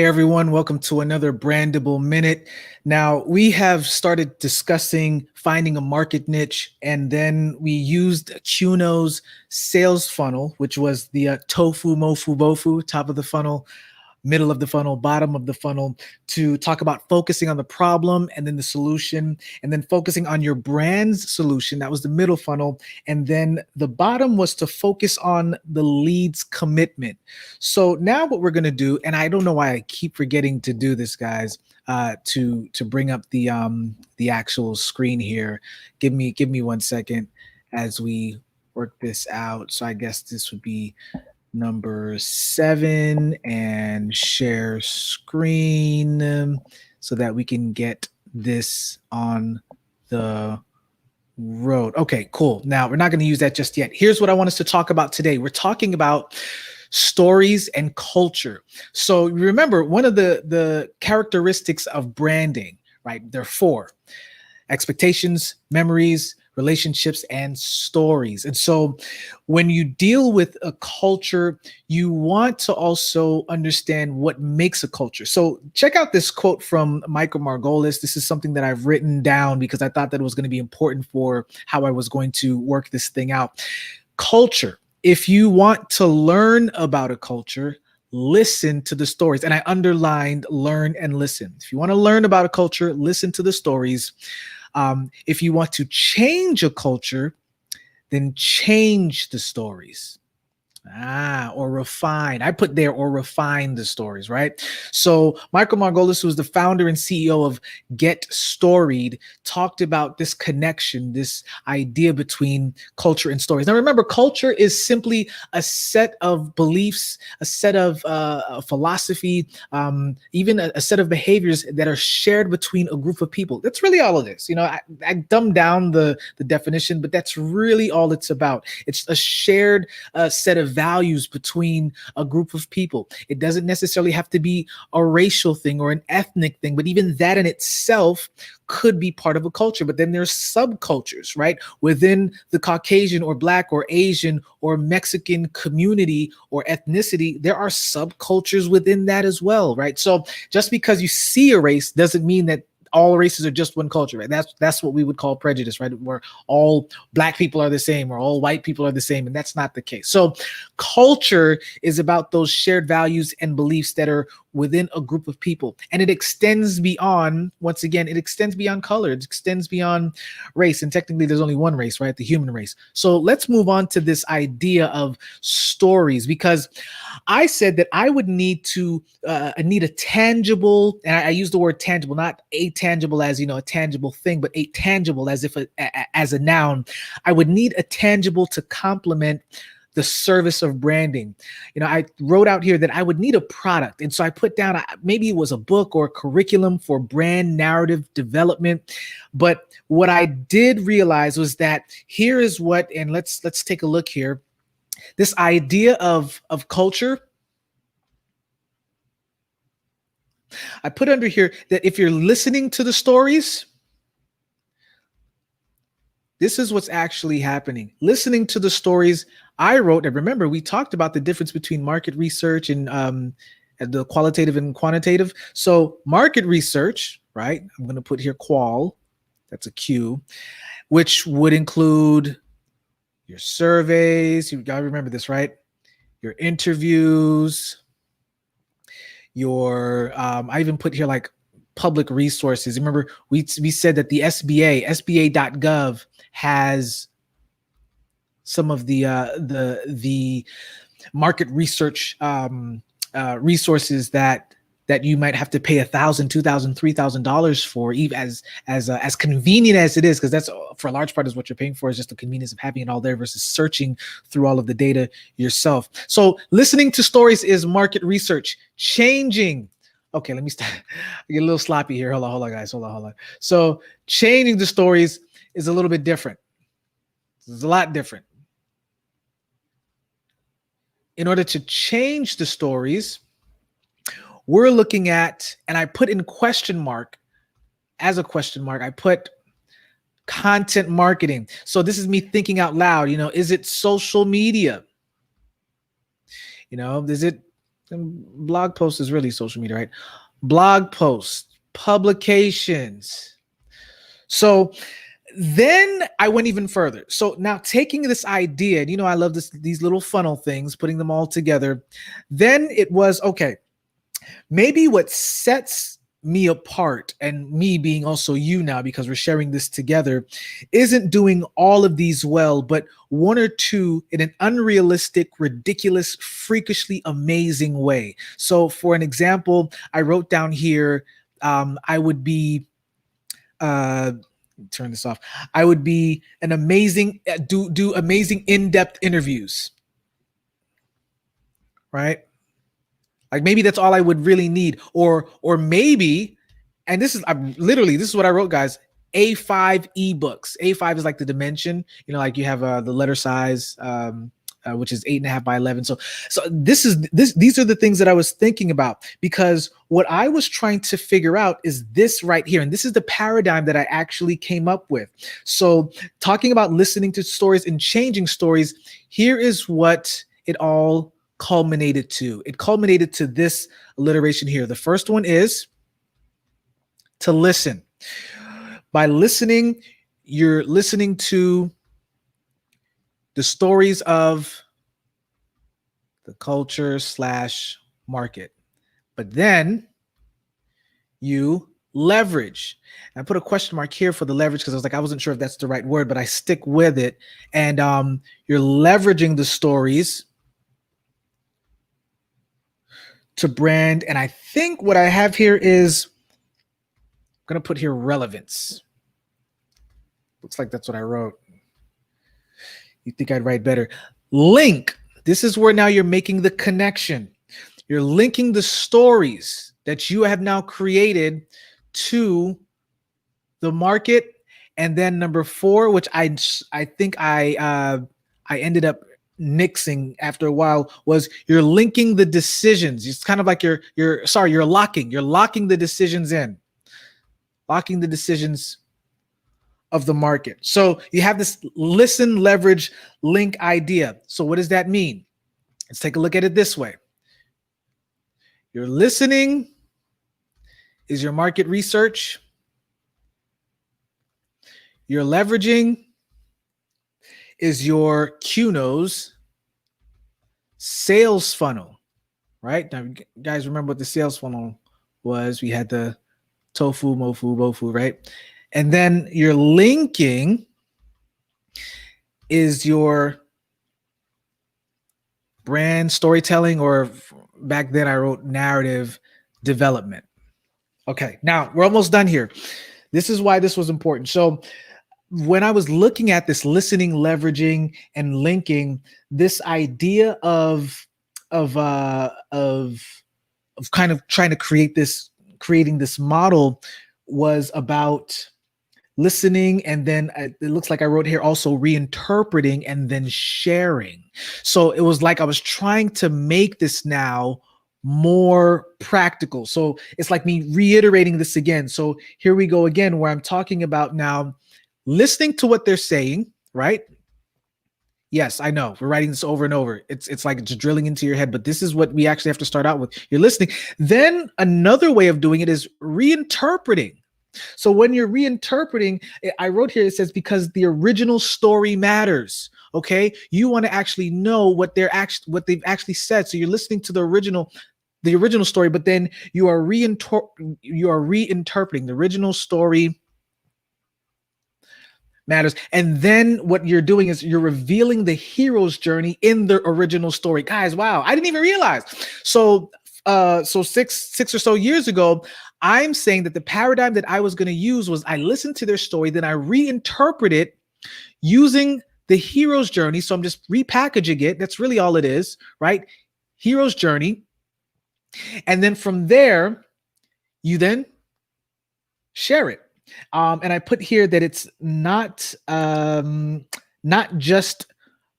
Hey everyone, welcome to another Brandable Minute. Now, we have started discussing finding a market niche, and then we used Chuno's sales funnel, which was the tofu, mofu, bofu, top of the funnel, middle of the funnel, bottom of the funnel, to talk about focusing on the problem and then the solution, and then focusing on your brand's solution. That was the middle funnel. And then the bottom was to focus on the lead's commitment. So now what we're going to do, and I don't know why I keep forgetting to do this, guys, to bring up the actual screen here. Give me 1 second as we work this out. So I guess this would be number 7 and share screen so that we can get this on the road. Okay, cool. Now we're not going to use that just yet. Here's what I want us to talk about today. We're talking about stories and culture. So remember, one of the characteristics of branding, right? There are 4: expectations, memories, relationships, and stories. And so when you deal with a culture, you want to also understand what makes a culture. So check out this quote from Michael Margolis. This is something that I've written down because I thought that it was going to be important for how I was going to work this thing out. Culture. If you want to learn about a culture, listen to the stories. And I underlined learn and listen. If you want to learn about a culture, listen to the stories. If you want to change a culture, then change the stories. Or refine. I put there, or refine the stories, right? So Michael Margolis, who's the founder and CEO of Get Storied, talked about this connection, this idea between culture and stories. Now remember, culture is simply a set of beliefs, a set of philosophy, even a set of behaviors that are shared between a group of people. That's really all it is. You know, I dumbed down the definition, but that's really all it's about. It's a shared set of values between a group of people. It doesn't necessarily have to be a racial thing or an ethnic thing, but even that in itself could be part of a culture. But then there's subcultures, right? Within the Caucasian or Black or Asian or Mexican community or ethnicity, there are subcultures within that as well, right? So just because you see a race doesn't mean that all races are just one culture, right? That's what we would call prejudice, right? Where all Black people are the same or all white people are the same, and that's not the case. So culture is about those shared values and beliefs that are within a group of people. And it extends beyond, once again, it extends beyond color, it extends beyond race. And technically there's only one race, right? The human race. So let's move on to this idea of stories, because I said that I would need a tangible, and I use the word tangible, not atangible as, a tangible thing, but a tangible as if as a noun. I would need a tangible to complement the service of branding. I wrote out here that I would need a product. And so I put down, maybe it was a book or a curriculum for brand narrative development. But what I did realize was that here is what, and let's take a look here. This idea of culture, I put under here that if you're listening to the stories, this is what's actually happening. Listening to the stories, I wrote, and remember, we talked about the difference between market research and the qualitative and quantitative. So market research, right? I'm going to put here qual, that's a Q, which would include your surveys. You got to remember this, right? Your interviews, your, I even put here like public resources. Remember, we said that the SBA.gov has some of the market research resources that you might have to pay $1,000, $2,000, $3,000 for, even as convenient as it is, because that's for a large part is what you're paying for, is just the convenience of having it all there versus searching through all of the data yourself. So listening to stories is market research. Changing. Okay, let me start. I get a little sloppy here. Hold on, guys. Hold on. So changing the stories is a little bit different. It's a lot different. In order to change the stories, we're looking at, and I put in question mark, as a question mark, I put content marketing. So this is me thinking out loud, is it social media? Is it And blog post is really social media, right? Blog posts, publications. So then I went even further. So now taking this idea, and I love these little funnel things, putting them all together. Then it was okay. Maybe what sets me apart, and me being also you now because we're sharing this together, isn't doing all of these well, but one or two in an unrealistic, ridiculous, freakishly amazing way. So for an example, I wrote down here, I would be turn this off. I would be an amazing do amazing in-depth interviews, right? Like maybe that's all I would really need, or maybe, and this is what I wrote, guys. A5 ebooks. A5 is like the dimension, like you have the letter size, which is 8.5 by 11. So these are the things that I was thinking about, because what I was trying to figure out is this right here, and this is the paradigm that I actually came up with. So talking about listening to stories and changing stories, here is what it all culminated to. It culminated to this alliteration here. The first one is to listen. By listening, you're listening to the stories of the culture / market. But then you leverage. And I put a question mark here for the leverage because I wasn't sure if that's the right word, but I stick with it. And you're leveraging the stories to brand. And I think what I have here is, I'm going to put here relevance. Looks like that's what I wrote. You think I'd write better? Link. This is where now you're making the connection. You're linking the stories that you have now created to the market. And then number 4, which I think I ended up nixing after a while, was you're linking the decisions. It's kind of like you're locking the decisions in. Locking the decisions of the market. So you have this listen, leverage, link idea. So what does that mean? Let's take a look at it this way. Your listening is your market research. Your leveraging is your QNOS sales funnel, right? Now, guys, remember what the sales funnel was. We had the tofu, mofu, bofu, right? And then your linking is your brand storytelling, or back then I wrote narrative development. Okay, now we're almost done here. This is why this was important. So when I was looking at this listening, leveraging, and linking, this idea of kind of trying to creating this model was about listening, and then it looks like I wrote here also reinterpreting and then sharing. So it was like I was trying to make this now more practical. So it's like me reiterating this again. So here we go again, where I'm talking about now listening to what they're saying, right? Yes, I know we're writing this over and over. It's like just drilling into your head, but this is what we actually have to start out with. You're listening. Then another way of doing it is reinterpreting. So when you're reinterpreting, I wrote here, it says, because the original story matters. Okay. You want to actually know what they've actually said. So you're listening to the original story, but then you are reinterpreting the original story matters. And then what you're doing is you're revealing the hero's journey in the original story. Guys, wow, I didn't even realize. So six or so years ago, I'm saying that the paradigm that I was going to use was I listened to their story, then I reinterpret it using the hero's journey. So I'm just repackaging it. That's really all it is, right? Hero's journey. And then from there, you then share it. And I put here that it's not just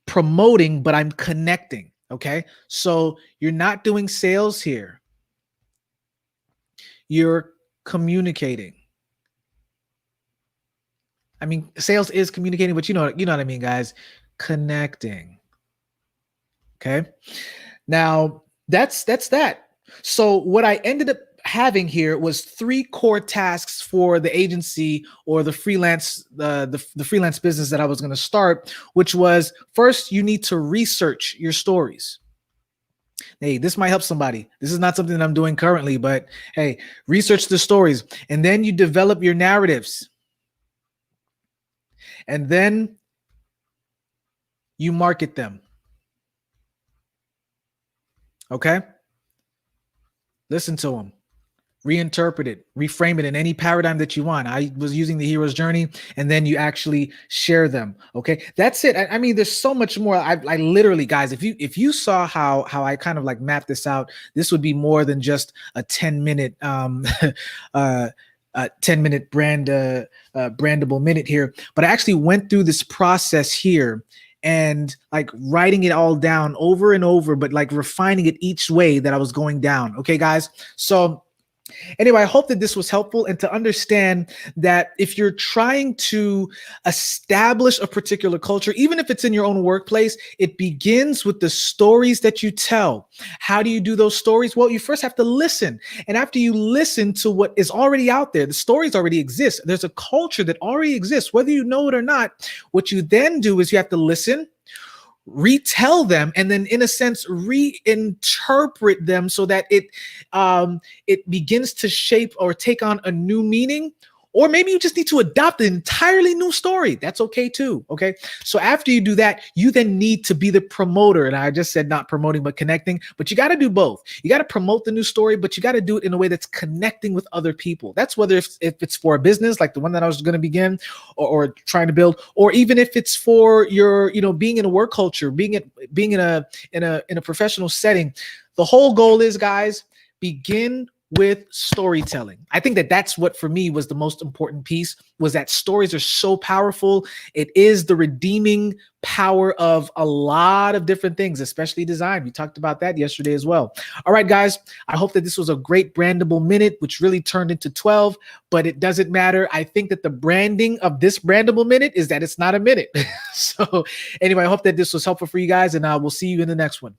promoting, but I'm connecting. Okay. So you're not doing sales here. You're communicating. I mean, sales is communicating, but you know what I mean, guys. Connecting. Okay. Now, That's that. So what I ended up having here was three core tasks for the agency or the freelance the freelance business that I was going to start, which was first you need to research your stories. Hey, this might help somebody. This is not something that I'm doing currently, but hey, research the stories, and then you develop your narratives, and then you market them. Okay? Listen to them. Reinterpret it, reframe it in any paradigm that you want. I was using the hero's journey, and then you actually share them. Okay, that's it. I mean, there's so much more. I literally, guys, if you saw how I kind of like mapped this out, this would be more than just a 10-minute 10-minute brandable minute here. But I actually went through this process here and like writing it all down over and over, but like refining it each way that I was going down. Okay, guys. So anyway, I hope that this was helpful, and to understand that if you're trying to establish a particular culture, even if it's in your own workplace, it begins with the stories that you tell. How do you do those stories? Well, you first have to listen. And after you listen to what is already out there, the stories already exist. There's a culture that already exists, whether you know it or not. What you then do is you have to listen, retell them, and then in a sense reinterpret them so that it begins to shape or take on a new meaning. Or maybe you just need to adopt an entirely new story. That's okay too. Okay. So after you do that, you then need to be the promoter. And I just said not promoting, but connecting. But you got to do both. You got to promote the new story, but you got to do it in a way that's connecting with other people. That's whether if it's for a business like the one that I was going to begin or trying to build, or even if it's for your, being in a work culture, being in a professional setting. The whole goal is, guys, begin with storytelling. I think that that's what for me was the most important piece, was that stories are so powerful. It is the redeeming power of a lot of different things, especially design. We talked about that yesterday as well. All right, guys, I hope that this was a great brandable minute, which really turned into 12, but it doesn't matter. I think that the branding of this brandable minute is that it's not a minute. So anyway, I hope that this was helpful for you guys, and we'll see you in the next one.